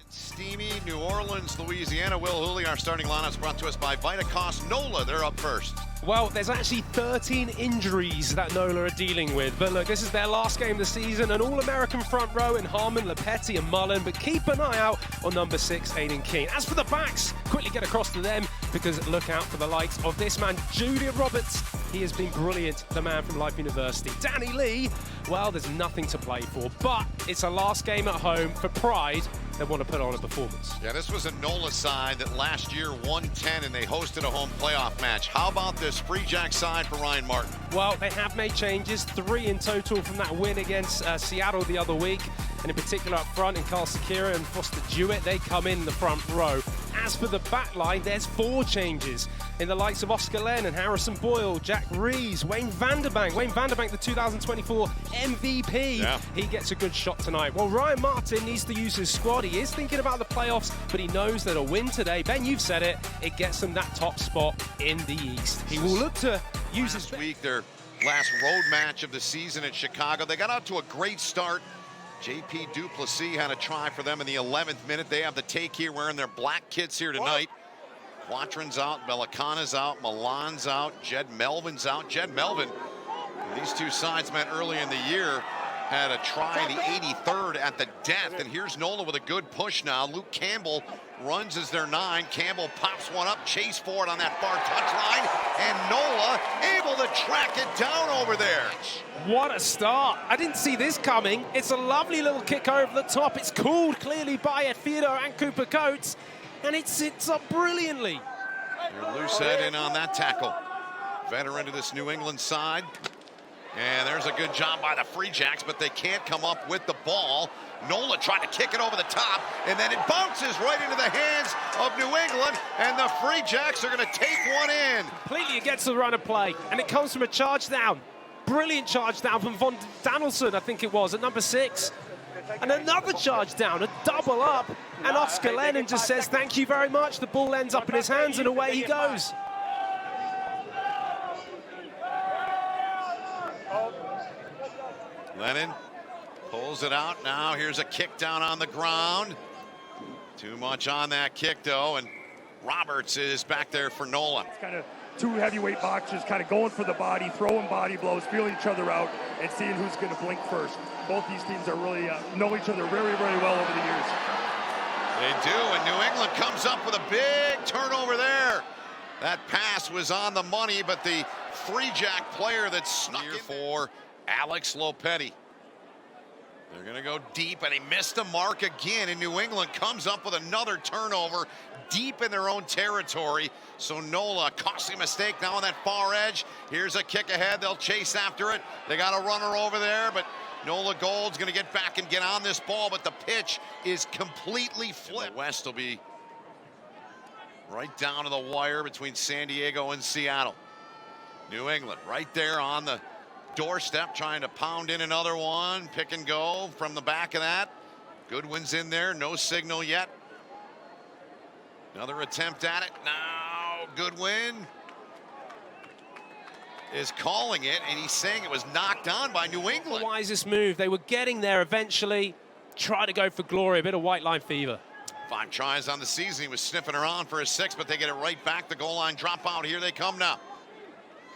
Steamy New Orleans, Louisiana. Will Hooley, our starting lineups brought to us by Vitacost NOLA. They're up first. Well, there's actually 13 injuries that NOLA are dealing with. But look, this is their last game of the season. An All-American front row in Harmon, Lepetti and Mullen. But keep an eye out on number 6, Aiden King. As for the backs, quickly get across to them because look out for the likes of this man, Julian Roberts. He has been brilliant, the man from Life University. Danny Lee, well, there's nothing to play for. But it's a last game at home for pride. They want to put on a performance. Yeah, this was a NOLA side that last year won 10 and they hosted a home playoff match. How about this Free Jack side for Ryan Martin? Well, they have made changes, 3 in total from that win against Seattle the other week. And in particular up front, in Carl Sakira and Foster Jewett, they come in the front row. As for the back line, there's 4 changes in the likes of Oscar Len and Harrison Boyle, Jack Rees, Wayne Vanderbank. Wayne Vanderbank, the 2024 MVP. Yeah. He gets a good shot tonight. Well, Ryan Martin needs to use his squad. He is thinking about the playoffs, but he knows that a win today, Ben, you've said it, it gets him that top spot in the East. He will look to use his... Last week, their last road match of the season at Chicago. They got out to a great start. JP Duplessis had a try for them in the 11th minute. They have the take here, wearing their black kits here tonight. Quatron's out, Belicana's out, Milan's out, Jed Melvin's out. Jed Melvin, these two sides met early in the year, had a try in the 83rd at the death. And here's NOLA with a good push now. Luke Campbell runs as their 9. Campbell pops one up, chase for it on that far touchline, and NOLA able to track it down over there. What a start. I didn't see this coming. It's a lovely little kick over the top. It's called clearly by Theodore and Cooper Coates, and it sits up brilliantly. Your loose head in on that tackle. Veteran to this New England side. And there's a good job by the Free Jacks, but they can't come up with the ball. NOLA tried to kick it over the top, and then it bounces right into the hands of New England, and the Free Jacks are going to take one in. Completely against the run of play, and it comes from a charge down. Brilliant charge down from Von Danielson, I think it was, at number 6. And another charge down, a double up, and Oscar Lennon just says, thank you very much. The ball ends up in his hands, and away he goes. Lennon pulls it out. Now here's a kick down on the ground. Too much on that kick, though, and Roberts is back there for NOLA. It's kind of 2 heavyweight boxers kind of going for the body, throwing body blows, feeling each other out, and seeing who's going to blink first. Both these teams are really know each other very, very well over the years. They do, and New England comes up with a big turnover there. That pass was on the money, but the Free Jack player that snuck in for Alex Lopetti. They're going to go deep, and he missed the mark again, and New England comes up with another turnover deep in their own territory. So NOLA, costly mistake now on that far edge. Here's a kick ahead. They'll chase after it. They got a runner over there, but NOLA Gold's going to get back and get on this ball, but the pitch is completely flipped. The West will be right down to the wire between San Diego and Seattle. New England right there on the doorstep, trying to pound in another one. Pick and go from the back of that. Goodwin's in there, no signal yet. Another attempt at it. Now Goodwin is calling it, and he's saying it was knocked on by New England. The wisest move. They were getting there eventually. Try to go for glory, a bit of white line fever. 5 tries on the season. He was sniffing around for his 6th, but they get it right back. The goal line dropout. Here they come now.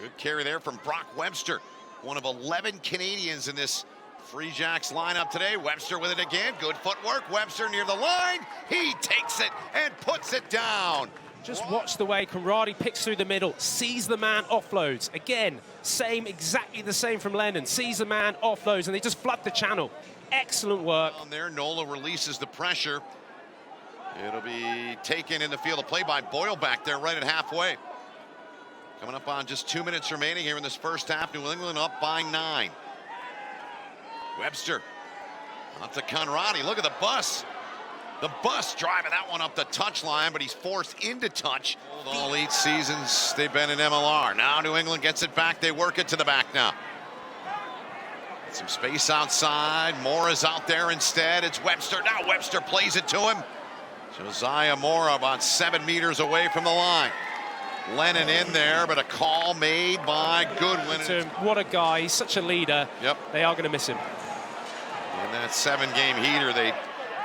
Good carry there from Brock Webster. One of 11 Canadians in this Free Jacks lineup today. Webster with it again. Good footwork. Webster near the line. He takes it and puts it down. Just watch the way Conradi picks through the middle, sees the man, offloads. Again, exactly the same from Lennon. Sees the man, offloads, and they just flood the channel. Excellent work. On there, NOLA releases the pressure. It'll be taken in the field of play by Boyle back there right at halfway. Coming up on just 2 minutes remaining here in this first half. New England up by 9. Webster up to Conradi. Look at the bus. The bus driving that one up the touchline, but he's forced into touch. All 8 seasons they've been in MLR. Now New England gets it back. They work it to the back now. Some space outside. Mora's out there instead. It's Webster. Now Webster plays it to him. Josiah Mora about 7 meters away from the line. Lennon in there, but a call made by Goodwin. What a guy. He's such a leader. Yep. They are going to miss him. In that 7-game heater, they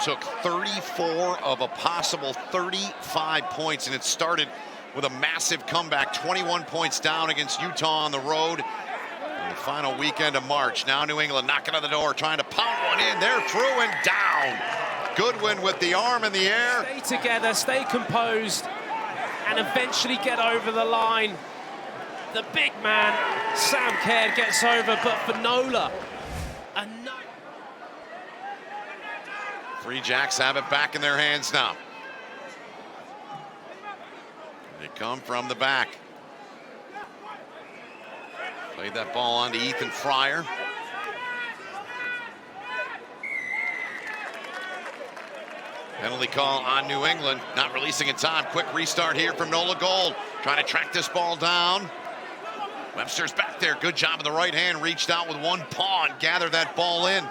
took 34 of a possible 35 points, and it started with a massive comeback, 21 points down against Utah on the road in the final weekend of March. Now New England knocking on the door, trying to pound one in. They're through and down. Goodwin with the arm in the air. Stay together, stay composed, and eventually get over the line. The big man, Sam Caird, gets over, but for NOLA, Free Jacks have it back in their hands now. They come from the back. Played that ball on to Ethan Fryer. Penalty call on New England, not releasing in time. Quick restart here from NOLA Gold, trying to track this ball down. Webster's back there, good job of the right hand, reached out with one paw and gathered that ball in.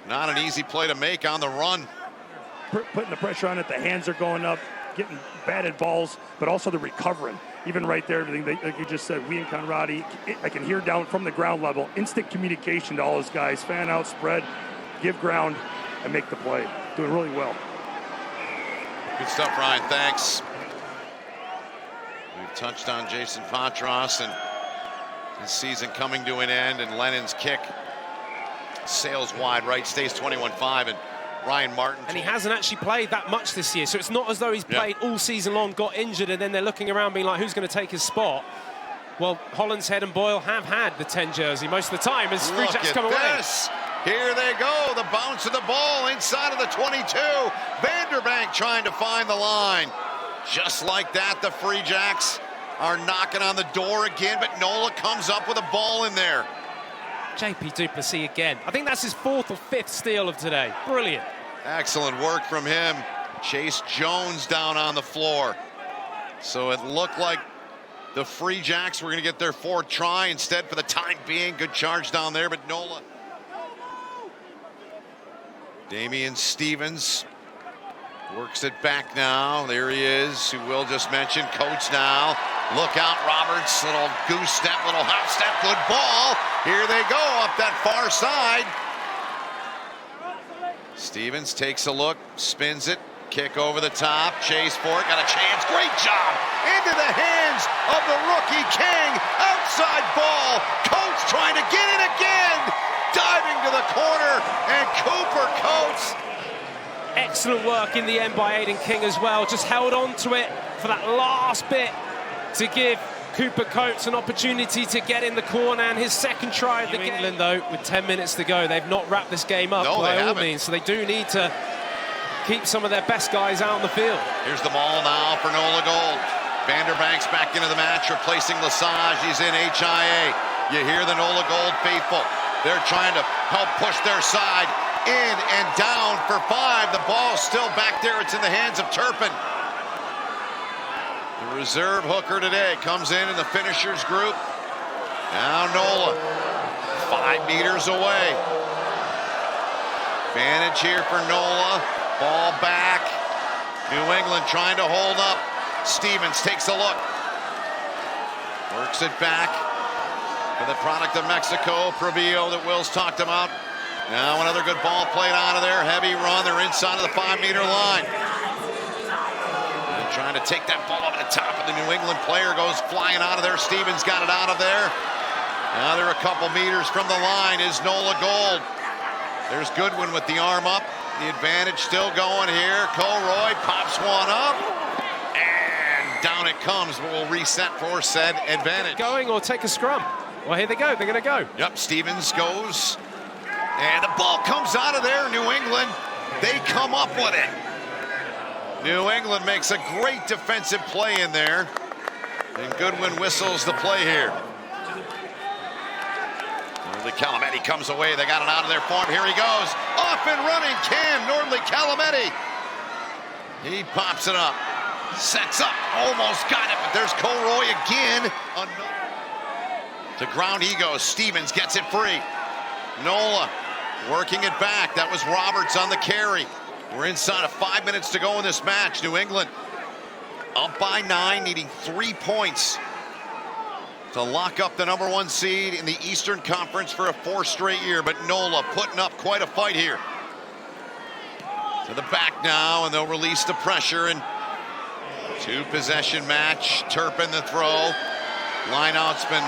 Not an easy play to make on the run. Putting the pressure on it, the hands are going up, getting batted balls, but also the recovering. Even right there, everything like you just said, we and Conradi, I can hear down from the ground level, instant communication to all those guys, fan out, spread, give ground, and make the play. Doing really well. Good stuff, Ryan, thanks. We've touched on Jason Patras and his season coming to an end, and Lennon's kick sails wide right, stays 21-5, and Ryan Martin. And he hasn't actually played that much this year, so it's not as though he's played all season long, got injured, and then they're looking around being like, who's going to take his spot? Well, Hollinshead and Boyle have had the 10 jersey most of the time as Free Jacks come away. Here they go, the bounce of the ball inside of the 22. Vanderbank trying to find the line. Just like that, the Free Jacks are knocking on the door again, but NOLA comes up with a ball in there. JP Duplessis again. I think that's his 4th or 5th steal of today. Brilliant. Excellent work from him. Chase Jones down on the floor. So it looked like the Free Jacks were going to get their 4th try. Instead, for the time being, good charge down there, but NOLA. Damian Stevens works it back now. There he is, who Will just mentioned. Coates now. Look out, Roberts. Little goose step, little hop step. Good ball. Here they go up that far side. Stevens takes a look, spins it. Kick over the top. Chase for it. Got a chance. Great job. Into the hands of the rookie King. Outside ball. Coates trying to get it again. Diving to the corner. And Cooper Coates. Excellent work in the end by Aiden King as well. Just held on to it for that last bit to give Cooper Coates an opportunity to get in the corner, and his 2nd try of the game. England, though, with 10 minutes to go, they've not wrapped this game up by all means, so they do need to keep some of their best guys out on the field. Here's the ball now for NOLA Gold. Vanderbank's back into the match, replacing Lesage. He's in HIA. You hear the NOLA Gold faithful. They're trying to help push their side. In and down for 5. The ball's still back there. It's in the hands of Turpin. The reserve hooker today comes in the finishers group. Now NOLA 5 meters away. Advantage here for NOLA. Ball back. New England trying to hold up. Stevens takes a look. Works it back for the product of Mexico, Provillo, that Will's talked about. Now another good ball played out of there. Heavy run. They're inside of the 5-meter line. And trying to take that ball over the top of the New England player. Goes flying out of there. Stevens got it out of there. Now they're a couple meters from the line is NOLA Gold. There's Goodwin with the arm up. The advantage still going here. Colroy pops one up. And down it comes, but we'll reset for said advantage. Going or take a scrum. Well, here they go. They're going to go. Yep, Stevens goes. And the ball comes out of there. New England, they come up with it. New England makes a great defensive play in there. And Goodwin whistles the play here. Nordley Calameti comes away. They got it out of their form. Here he goes. Off and running Cam Nordley Calameti. He pops it up. Sets up. Almost got it, but there's Colroy again. To ground he goes. Stevens gets it free. NOLA working it back. That was Roberts on the carry. We're inside of 5 minutes to go in this match. New England up by 9, needing 3 points to lock up the #1 seed in the Eastern Conference for a 4th straight year. But NOLA putting up quite a fight here. To the back now, and they'll release the pressure. And two-possession match. Turpin the throw. Lineout's been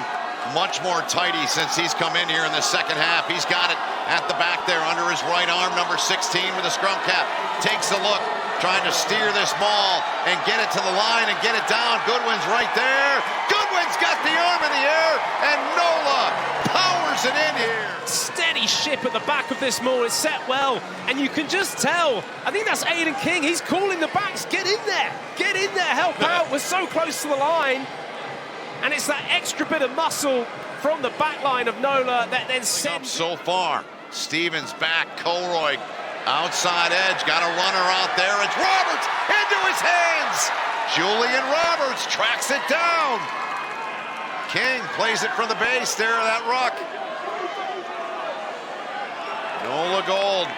much more tighty since he's come in here in the second half. He's got it at the back there under his right arm, number 16 with a scrum cap. Takes a look, trying to steer this ball and get it to the line and get it down. Goodwin's right there. Goodwin's got the arm in the air, and NOLA powers it in here. Steady ship at the back of this maul. It's set well, and you can just tell. I think that's Aidan King. He's calling the backs. Get in there. Get in there. Help out. We're so close to the line. And it's that extra bit of muscle from the back line of NOLA that then sends... So far, Stevens back, Colroy, outside edge, got a runner out there. It's Roberts into his hands. Julian Roberts tracks it down. King plays it from the base there, that ruck. NOLA Gold,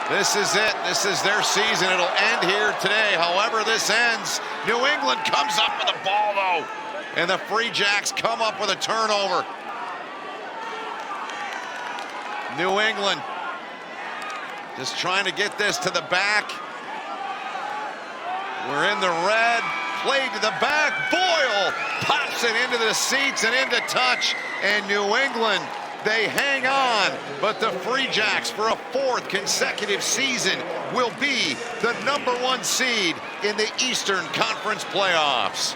this is it. This is their season. It'll end here today. However this ends, New England comes up with the ball, though. And the Free Jacks come up with a turnover. New England just trying to get this to the back. We're in the red. Played to the back. Boyle pops it into the seats and into touch. And New England, they hang on. But the Free Jacks, for a fourth consecutive season, will be the #1 seed in the Eastern Conference playoffs.